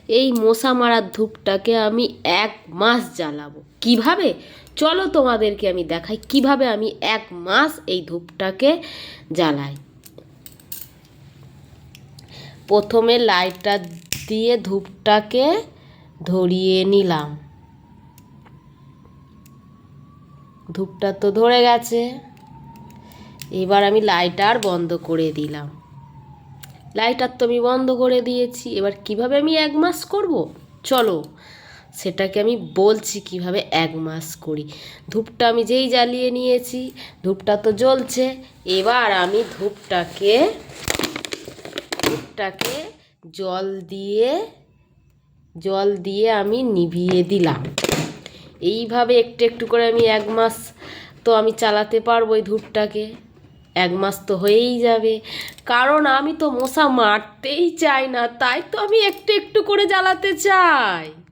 এই মশা মারার ধূপটাকে আমি 1 মাস জ্বালাবো। কিভাবে? চলো তোমাদেরকে আমি দেখাই কিভাবে আমি 1 মাস এই ধূপটাকে জ্বালাই। প্রথমে লাইটার দিয়ে ধূপটাকে ধরিয়ে নিলাম। ধূপটা তো ধরে গেছে, এবার আমি লাইটার বন্ধ করে দিলাম। লাইটার তো আমি বন্ধ করে দিয়েছি। এবার কিভাবে আমি 1 মাস করব, চলো সেটাকে আমি বলছি কিভাবে 1 মাস করি। ধূপটা আমি যেই জ্বালিয়ে নিয়েছি, ধূপটা তো জ্বলছে। এবার আমি ধূপটাকে জল দিয়ে আমি নিভিয়ে দিলাম। এইভাবে একটু একটু করে আমি 1 মাস তো আমি চালাতে পারবো এই ধূপটাকে। 1 মাস তো হয়েই যাবে, কারণ আমি তো মশা মারতেই চাই না, তাই তো আমি একটু একটু করে জ্বালাতে চাই।